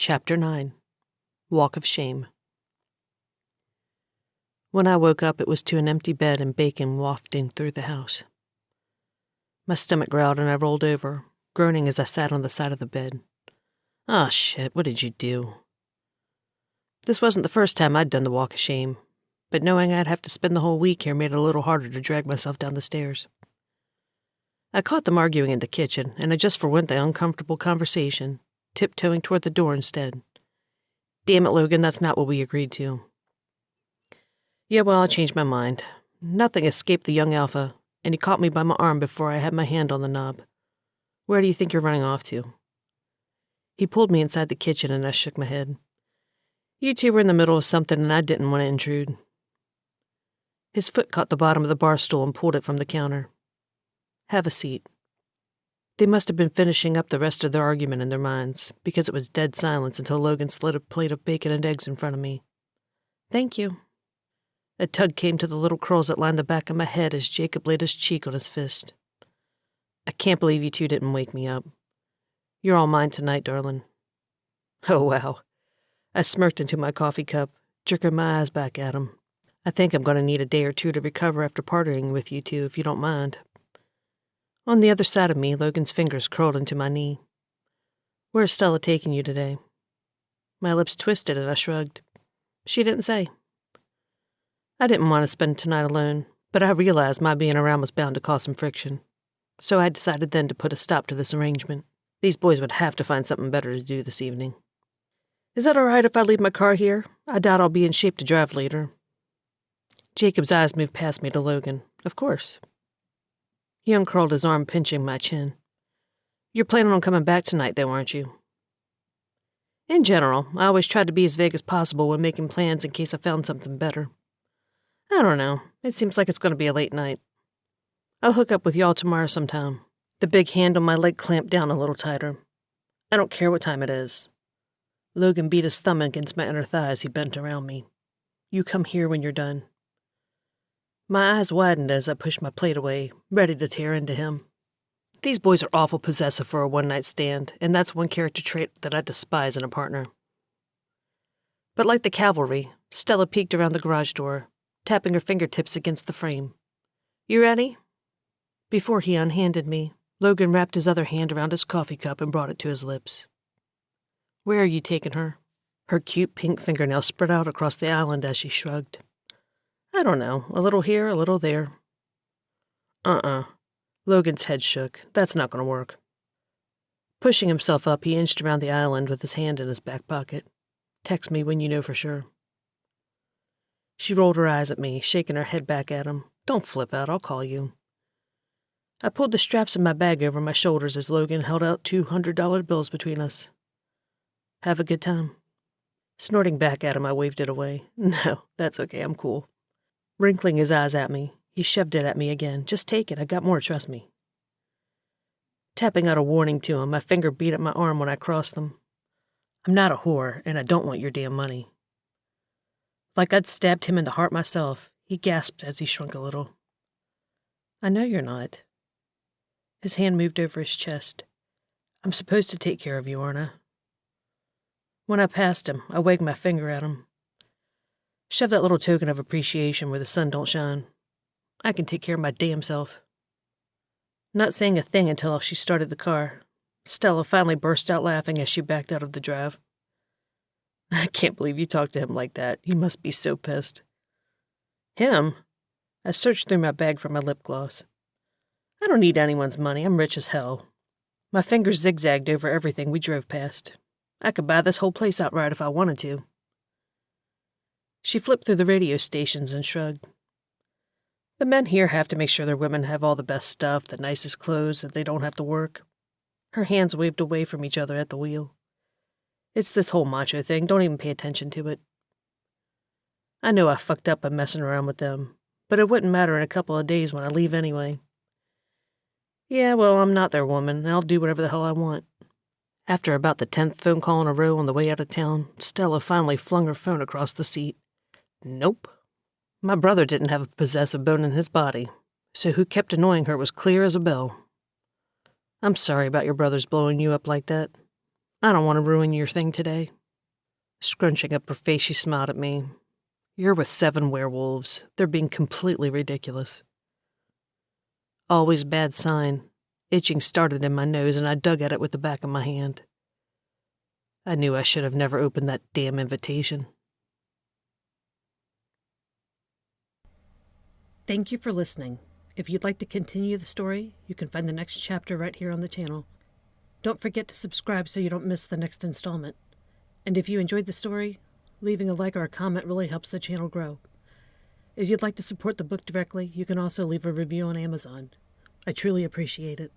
Chapter 9. Walk of Shame. When I woke up, it was to an empty bed and bacon wafting through the house. My stomach growled and I rolled over, groaning as I sat on the side of the bed. Ah, shit, what did you do? This wasn't the first time I'd done the walk of shame, but knowing I'd have to spend the whole week here made it a little harder to drag myself down the stairs. I caught them arguing in the kitchen, and I just forwent the uncomfortable conversation, tiptoeing toward the door instead. Damn it, Logan, that's not what we agreed to. Yeah, well, I changed my mind. Nothing escaped the young alpha, and he caught me by my arm before I had my hand on the knob. Where do you think you're running off to? He pulled me inside the kitchen, and I shook my head. You two were in the middle of something, and I didn't want to intrude. His foot caught the bottom of the bar stool and pulled it from the counter. Have a seat. They must have been finishing up the rest of their argument in their minds, because it was dead silence until Logan slid a plate of bacon and eggs in front of me. Thank you. A tug came to the little curls that lined the back of my head as Jacob laid his cheek on his fist. I can't believe you two didn't wake me up. You're all mine tonight, darling. Oh, wow. I smirked into my coffee cup, jerking my eyes back at him. I think I'm going to need a day or two to recover after partying with you two, if you don't mind. On the other side of me, Logan's fingers curled into my knee. Where's Stella taking you today? My lips twisted and I shrugged. She didn't say. I didn't want to spend tonight alone, but I realized my being around was bound to cause some friction. So I decided then to put a stop to this arrangement. These boys would have to find something better to do this evening. Is that all right if I leave my car here? I doubt I'll be in shape to drive later. Jacob's eyes moved past me to Logan. Of course. He uncurled his arm, pinching my chin. You're planning on coming back tonight, though, aren't you? In general, I always tried to be as vague as possible when making plans in case I found something better. I don't know. It seems like it's going to be a late night. I'll hook up with y'all tomorrow sometime. The big hand on my leg clamped down a little tighter. I don't care what time it is. Logan beat his thumb against my inner thigh as he bent around me. You come here when you're done. My eyes widened as I pushed my plate away, ready to tear into him. These boys are awful possessive for a one-night stand, and that's one character trait that I despise in a partner. But like the cavalry, Stella peeked around the garage door, tapping her fingertips against the frame. You ready? Before he unhanded me, Logan wrapped his other hand around his coffee cup and brought it to his lips. Where are you taking her? Her cute pink fingernails spread out across the island as she shrugged. I don't know, a little here, a little there. Logan's head shook. That's not going to work. Pushing himself up, he inched around the island with his hand in his back pocket. Text me when you know for sure. She rolled her eyes at me, shaking her head back at him. Don't flip out, I'll call you. I pulled the straps of my bag over my shoulders as Logan held out $200 bills between us. Have a good time. Snorting back at him, I waved it away. No, that's okay, I'm cool. Wrinkling his eyes at me, he shoved it at me again. Just take it, I got more, trust me. Tapping out a warning to him, my finger beat at my arm when I crossed them. I'm not a whore, and I don't want your damn money. Like I'd stabbed him in the heart myself, he gasped as he shrunk a little. I know you're not. His hand moved over his chest. I'm supposed to take care of you, aren't I? When I passed him, I wagged my finger at him. Shove that little token of appreciation where the sun don't shine. I can take care of my damn self. Not saying a thing until she started the car. Stella finally burst out laughing as she backed out of the drive. I can't believe you talked to him like that. He must be so pissed. Him? I searched through my bag for my lip gloss. I don't need anyone's money. I'm rich as hell. My fingers zigzagged over everything we drove past. I could buy this whole place outright if I wanted to. She flipped through the radio stations and shrugged. The men here have to make sure their women have all the best stuff, the nicest clothes, that they don't have to work. Her hands waved away from each other at the wheel. It's this whole macho thing. Don't even pay attention to it. I know I fucked up by messing around with them, but it wouldn't matter in a couple of days when I leave anyway. Yeah, well, I'm not their woman, and I'll do whatever the hell I want. After about the 10th phone call in a row on the way out of town, Stella finally flung her phone across the seat. Nope. My brother didn't have a possessive bone in his body, so who kept annoying her was clear as a bell. I'm sorry about your brothers blowing you up like that. I don't want to ruin your thing today. Scrunching up her face, she smiled at me. You're with 7 werewolves. They're being completely ridiculous. Always bad sign. Itching started in my nose, and I dug at it with the back of my hand. I knew I should have never opened that damn invitation. Thank you for listening. If you'd like to continue the story, you can find the next chapter right here on the channel. Don't forget to subscribe so you don't miss the next installment. And if you enjoyed the story, leaving a like or a comment really helps the channel grow. If you'd like to support the book directly, you can also leave a review on Amazon. I truly appreciate it.